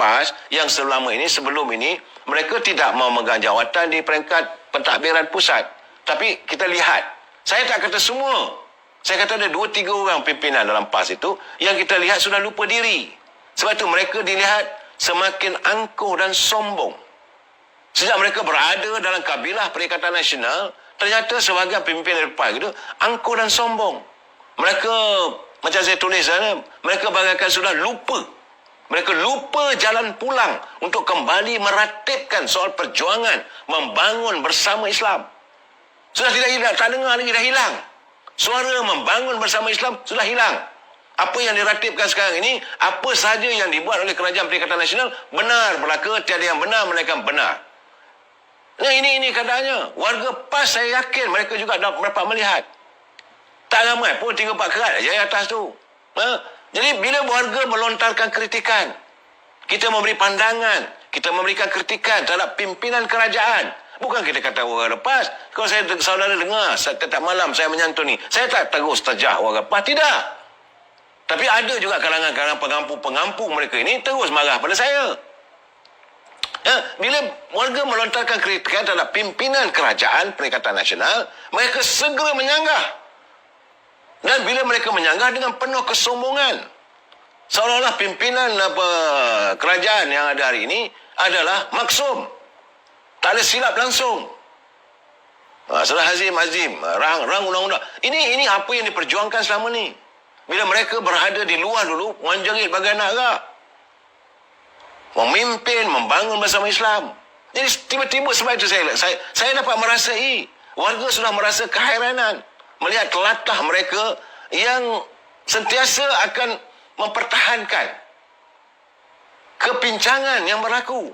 PAS yang selama ini, sebelum ini, mereka tidak memegang jawatan di peringkat pentadbiran pusat. Tapi kita lihat, saya tak kata semua. Saya kata ada 2-3 orang pimpinan dalam PAS itu yang kita lihat sudah lupa diri. Sebab itu mereka dilihat semakin angkuh dan sombong. Sejak mereka berada dalam kabilah Perikatan Nasional, ternyata sebahagian pimpinan PAS itu angkuh dan sombong. Mereka, macam saya tulis sana, mereka bagaikan sudah lupa. Mereka lupa jalan pulang untuk kembali meratibkan soal perjuangan membangun bersama Islam. Sudah tidak tak dengar lagi, dah hilang. Suara membangun bersama Islam sudah hilang. Apa yang diratibkan sekarang ini, apa sahaja yang dibuat oleh Kerajaan Perikatan Nasional, benar belaka, tiada yang benar melainkan benar. Nah, ini keadaannya. Warga PAS saya yakin mereka juga dapat melihat. Tak ramai pun 3-4 kerat aja atas tu. Jadi bila warga melontarkan kritikan, kita memberi pandangan, kita memberikan kritikan terhadap pimpinan kerajaan. Bukan kita kata orang lepas. Kalau saudara dengar setiap malam saya menyantuni, saya tak terus terjah orang lepas. Tidak. Tapi ada juga kalangan-kalangan pengampu-pengampu mereka ini terus marah pada saya. Bila warga melontarkan kritikan terhadap pimpinan kerajaan Perikatan Nasional, mereka segera menyanggah. Dan bila mereka menyanggah dengan penuh kesombongan, seolah-olah pimpinan kerajaan yang ada hari ini adalah maksum. Tak ada silap langsung. Salah Hazim, rang undang-undang. Ini apa yang diperjuangkan selama ni. Bila mereka berada di luar dulu, menjerit bagai anak agak. Memimpin, membangun bersama Islam. Jadi tiba-tiba sebab itu saya dapat merasai, warga sudah merasa keheranan melihat telatah mereka yang sentiasa akan mempertahankan kepincangan yang berlaku.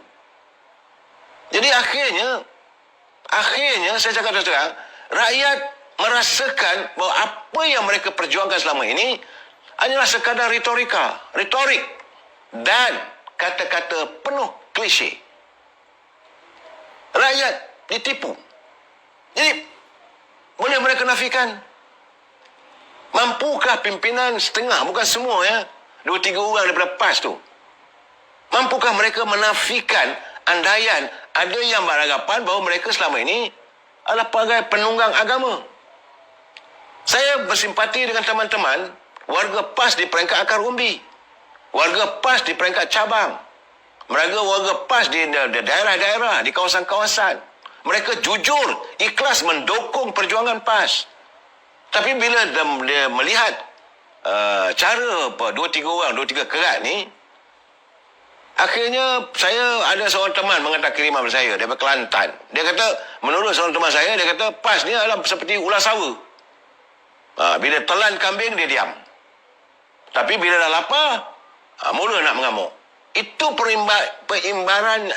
Jadi akhirnya saya cakap terus, rakyat merasakan bahawa apa yang mereka perjuangkan selama ini hanyalah sekadar retorik dan kata-kata penuh klise. Rakyat ditipu. Jadi boleh mereka nafikan? Mampukah pimpinan setengah, bukan semua 2-3 orang daripada PAS tu, mampukah mereka menafikan andaian ada yang beranggapan bahawa mereka selama ini adalah sebagai penunggang agama? Saya bersimpati dengan teman-teman warga PAS di peringkat akar umbi, warga PAS di peringkat cabang, warga PAS di daerah-daerah, di kawasan-kawasan. Mereka jujur, ikhlas mendukung perjuangan PAS. Tapi bila dia melihat cara 2-3 orang, 2-3 kerat ni, akhirnya saya ada seorang teman menghantar kiriman kepada saya daripada Kelantan. Dia kata, menurut seorang teman saya, dia kata PAS ni adalah seperti ular sawa. Bila telan kambing, dia diam. Tapi bila dah lapar, mula nak mengamuk. Itu perimbaran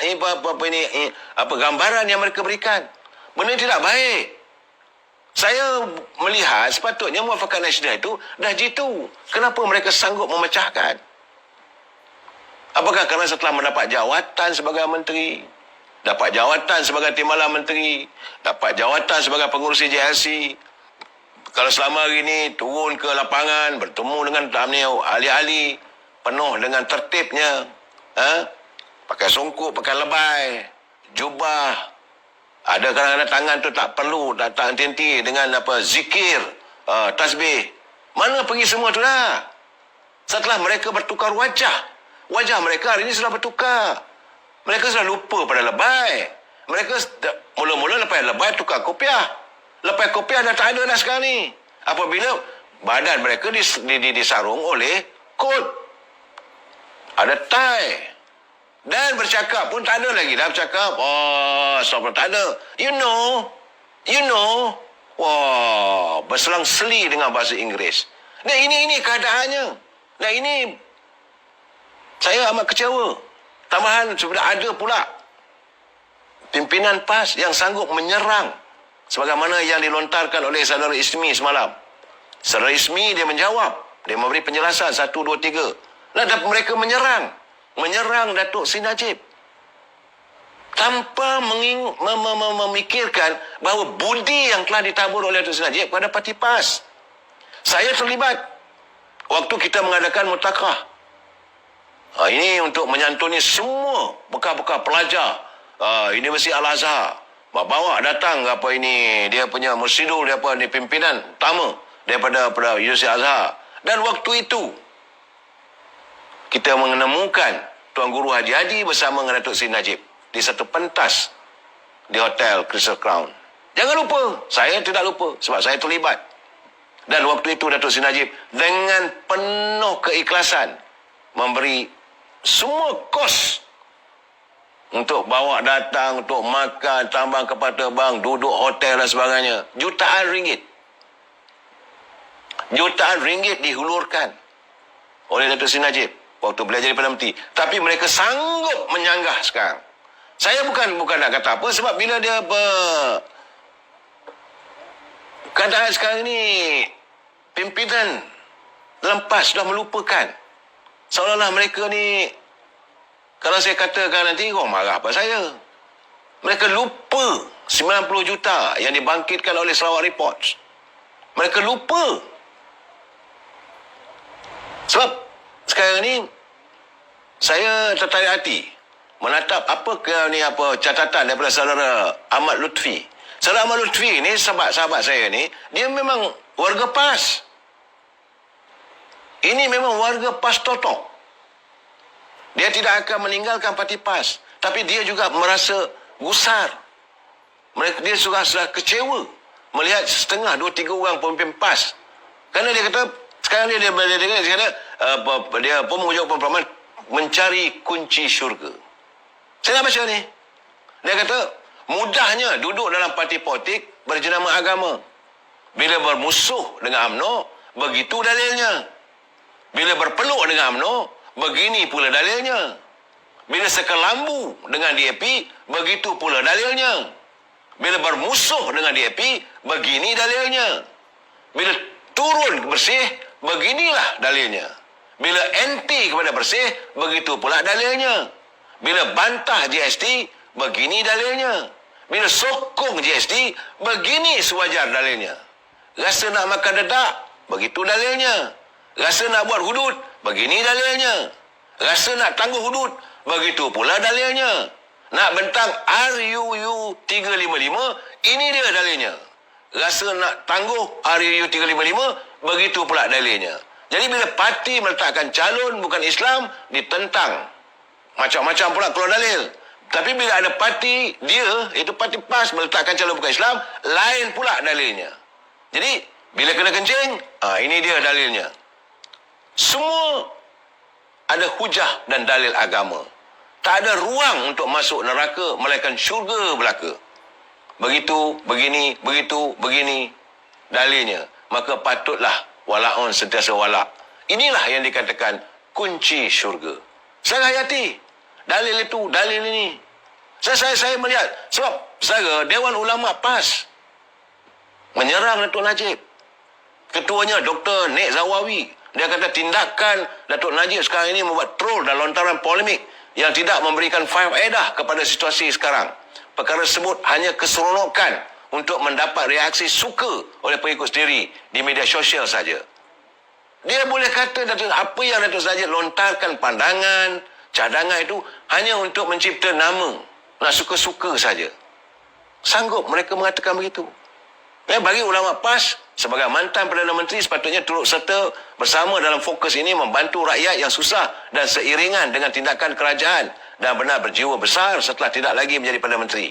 gambaran yang mereka berikan. Benda tidak baik. Saya melihat sepatutnya Muafakat Nasional itu dah jitu. Kenapa mereka sanggup memecahkan? Apakah kerana setelah mendapat jawatan sebagai menteri, dapat jawatan sebagai timbalan menteri, dapat jawatan sebagai pengurusi JLC, kalau selama hari ini turun ke lapangan, bertemu dengan ahli-ahli, penuh dengan tertibnya, pakai songkok, pakai lebay, jubah, ada kadang-kadang tangan tu tak perlu, tak henti-henti dengan zikir, tasbih. Mana pergi semua tu dah? Setelah mereka bertukar wajah mereka hari ini sudah bertukar. Mereka sudah lupa pada lebay. Mereka mula-mula lepas lebay tukar kopiah. Lepas kopiah dah tak ada dah sekarang ni. Apabila badan mereka disarung oleh kot, ada tie, dan bercakap pun tak ada lagi. Dah bercakap, stop, tak ada. You know. Wah, berselang-seli dengan bahasa Inggeris. Dan ini keadaannya. Dan ini saya amat kecewa. Tambahan sudah ada pula pimpinan PAS yang sanggup menyerang sebagaimana yang dilontarkan oleh saudara Ismi semalam. Saudara Ismi dia menjawab, dia memberi penjelasan 1, 2, 3. Dan mereka menyerang Datuk Seri Najib tanpa memikirkan bahawa budi yang telah ditabur oleh Datuk Seri Najib kepada parti PAS. Saya terlibat waktu kita mengadakan mutakhah Ini untuk menyantuni semua bekas-bekas pelajar Universiti Al-Azhar. Bawa datang apa ini, dia punya Mursidul, dia apa ni pimpinan utama daripada Universiti Al-Azhar. Dan waktu itu kita menemukan Tuan Guru Haji Hadi bersama dengan Datuk Seri Najib di satu pentas di Hotel Crystal Crown. Jangan lupa, saya tidak lupa sebab saya terlibat. Dan waktu itu Datuk Seri Najib dengan penuh keikhlasan memberi semua kos untuk bawa datang, untuk makan, tambang kapal terbang, duduk hotel dan sebagainya. Jutaan ringgit. Jutaan ringgit dihulurkan oleh Datuk Seri Najib waktu beliau jadi Perdana Menteri. Tapi mereka sanggup menyanggah sekarang. Saya bukan nak kata apa, sebab bila dia keadaan sekarang ni pimpinan dalam PAS sudah melupakan. Seolah-olah mereka ni, kalau saya katakan nanti, orang marah apa saya. Mereka lupa 90 juta yang dibangkitkan oleh Sarawak Reports. Mereka lupa. Sebab sekarang ni, saya tertarik hati menatap catatan daripada saudara Ahmad Lutfi. Saudara Ahmad Lutfi ni, sahabat-sahabat saya ni, dia memang warga PAS. Ini memang warga PAS totok. Dia tidak akan meninggalkan parti PAS. Tapi dia juga merasa gusar. Dia sudah kecewa melihat setengah, 2-3 orang pemimpin PAS. Kerana dia kata, sekarang dia mengujuk pemprograman mencari kunci syurga. Saya nak baca ni. Dia kata, mudahnya duduk dalam parti politik berjenama agama. Bila bermusuh dengan UMNO, begitu dalilnya. Bila berpeluk dengan UMNO, begini pula dalilnya. Bila sekelambu dengan DAP, begitu pula dalilnya. Bila bermusuh dengan DAP, begini dalilnya. Bila turun bersih, beginilah dalilnya. Bila anti kepada bersih, begitu pula dalilnya. Bila bantah GST, begini dalilnya. Bila sokong GST, begini sewajar dalilnya. Rasa nak makan dedak, begitu dalilnya. Rasa nak buat hudud, begini dalilnya. Rasa nak tangguh hudud, begitu pula dalilnya. Nak bentang RUU 355, ini dia dalilnya. Rasa nak tangguh RUU 355, begitu pula dalilnya. Jadi bila parti meletakkan calon bukan Islam, ditentang. Macam-macam pula keluar dalil. Tapi bila ada parti, dia, itu parti PAS, meletakkan calon bukan Islam, lain pula dalilnya. Jadi, bila kena kencing, ini dia dalilnya. Semua ada hujah dan dalil agama. Tak ada ruang untuk masuk neraka, melainkan syurga belaka. Begitu, begini, begitu, begini dalilnya. Maka patutlah wala'un sentiasa walak. Inilah yang dikatakan kunci syurga. Saya hayati dalil itu, dalil ini. Saya melihat, sebab saya Dewan Ulama PAS menyerang Datuk Najib. Ketuanya Dr. Nek Zawawi. Dia kata tindakan Datuk Najib sekarang ini membuat troll dan lontaran polemik yang tidak memberikan faedah kepada situasi sekarang. Perkara tersebut hanya keseronokan untuk mendapat reaksi suka oleh pengikut sendiri di media sosial saja. Dia boleh kata apa yang Datuk Najib lontarkan pandangan, cadangan itu hanya untuk mencipta nama. Nak suka-suka saja. Sanggup mereka mengatakan begitu. Bagi ulama PAS, sebagai mantan Perdana Menteri sepatutnya turut serta bersama dalam fokus ini membantu rakyat yang susah dan seiringan dengan tindakan kerajaan dan benar berjiwa besar setelah tidak lagi menjadi Perdana Menteri.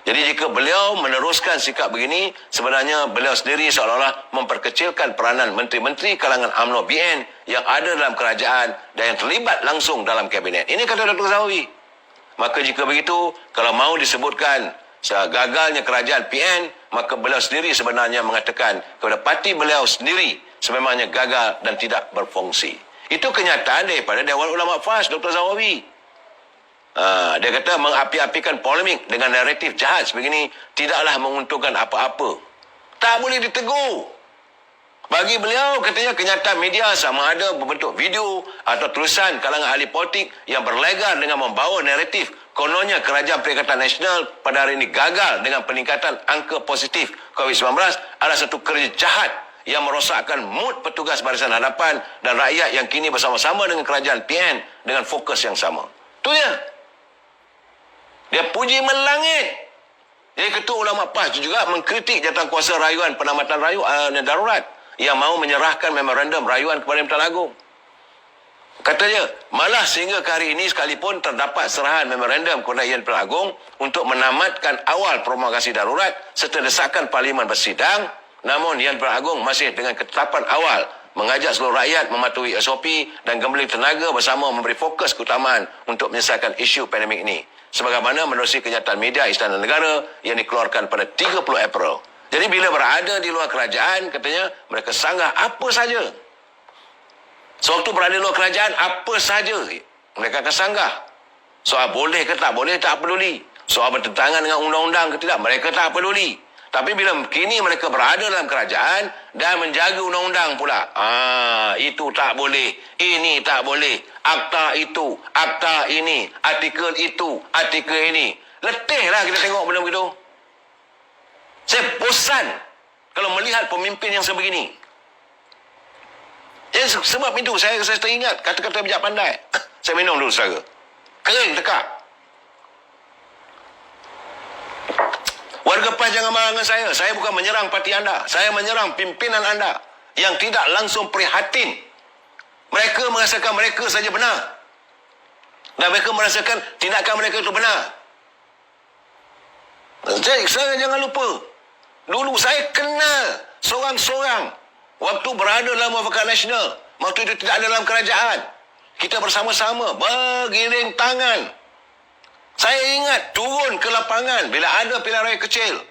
Jadi jika beliau meneruskan sikap begini, sebenarnya beliau sendiri seolah-olah memperkecilkan peranan menteri-menteri kalangan UMNO BN yang ada dalam kerajaan dan yang terlibat langsung dalam kabinet. Ini kata Dr. Zawawi. Maka jika begitu, kalau mahu disebutkan gagalnya kerajaan PN, maka beliau sendiri sebenarnya mengatakan kepada parti beliau sendiri sememangnya gagal dan tidak berfungsi. Itu kenyataan daripada Dewan Ulama PAS, Dr. Zawawi. Dia kata mengapi-apikan polemik dengan naratif jahat sebegini tidaklah menguntungkan apa-apa. Tak boleh ditegur. Bagi beliau, katanya kenyataan media sama ada berbentuk video atau tulisan kalangan ahli politik yang berlegar dengan membawa naratif kononnya Kerajaan Perikatan Nasional pada hari ini gagal dengan peningkatan angka positif COVID-19 adalah satu kerja jahat yang merosakkan mood petugas Barisan Hadapan dan rakyat yang kini bersama-sama dengan kerajaan PN dengan fokus yang sama. Itu dia. Dia puji melangit. Jadi Ketua Ulama PAS juga mengkritik jawatankuasa rayuan penamatan darurat yang mahu menyerahkan memorandum rayuan kepada Pertuan Agong. Kata dia, malah sehingga ke hari ini sekalipun terdapat serahan memorandum kepada Yang Pertuan Agong untuk menamatkan awal promulgasi darurat serta desakan Parlimen bersidang, namun Yang Pertuan Agong masih dengan ketetapan awal mengajak seluruh rakyat mematuhi SOP dan kembali tenaga bersama memberi fokus keutamaan untuk menyelesaikan isu pandemik ini. Sebagaimana menerusi kenyataan media Istana Negara yang dikeluarkan pada 30 April. Jadi bila berada di luar kerajaan, katanya mereka sanggah apa saja. Sewaktu berada di luar kerajaan, apa saja mereka akan sanggah. Soal boleh ke tak boleh, tak peduli. Soal bertentangan dengan undang-undang ke tidak, mereka tak peduli. Tapi bila kini mereka berada dalam kerajaan dan menjaga undang-undang pula. Itu tak boleh. Ini tak boleh. Akta itu, akta ini, artikel itu, artikel ini. Letihlah kita tengok benda begitu. Saya bosan kalau melihat pemimpin yang sebegini. Sebab itu saya teringat kata-kata bijak pandai. Saya minum dulu saudara. Kering tekak. Warga PAS jangan marah dengan saya. Saya bukan menyerang parti anda. Saya menyerang pimpinan anda yang tidak langsung prihatin. Mereka merasakan mereka saja benar. Dan mereka merasakan tindakan mereka itu benar. Saya jangan lupa. Dulu saya kenal seorang-seorang waktu berada dalam Muafakat Nasional. Waktu itu tidak ada dalam kerajaan. Kita bersama-sama bergiring tangan. Saya ingat turun ke lapangan bila ada pilihan raya kecil.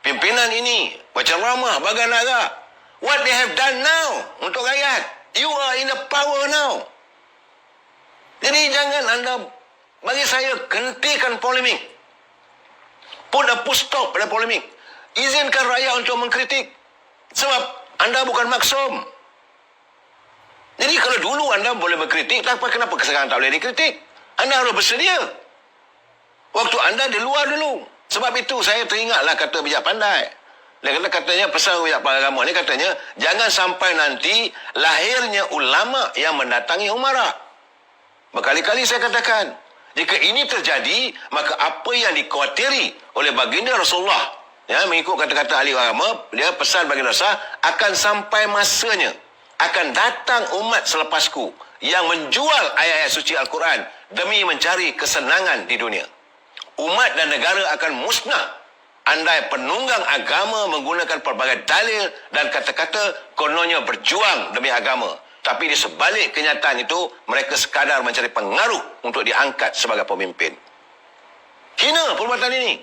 Pimpinan ini macam ramah bagai negara. What they have done now untuk rakyat. You are in the power now. Jadi jangan anda, bagi saya, hentikan polemik. Put a full stop pada polemik. Izinkan rakyat untuk mengkritik. Sebab anda bukan maksum. Jadi kalau dulu anda boleh berkritik, kenapa sekarang tak boleh dikritik? Anda harus bersedia. Waktu anda di luar dulu. Sebab itu saya teringatlah kata bijak pandai. Dia katanya pesan bijak agama ni katanya, jangan sampai nanti lahirnya ulama yang mendatangi umarak. Berkali-kali saya katakan, jika ini terjadi, maka apa yang dikhawatiri oleh baginda Rasulullah, mengikut kata-kata ahli agama, dia pesan baginda Rasulullah, akan sampai masanya, akan datang umat selepasku yang menjual ayat-ayat suci Al-Quran demi mencari kesenangan di dunia. Umat dan negara akan musnah andai penunggang agama menggunakan pelbagai dalil dan kata-kata kononnya berjuang demi agama. Tapi di sebalik kenyataan itu, mereka sekadar mencari pengaruh untuk diangkat sebagai pemimpin. Hina perbuatan ini.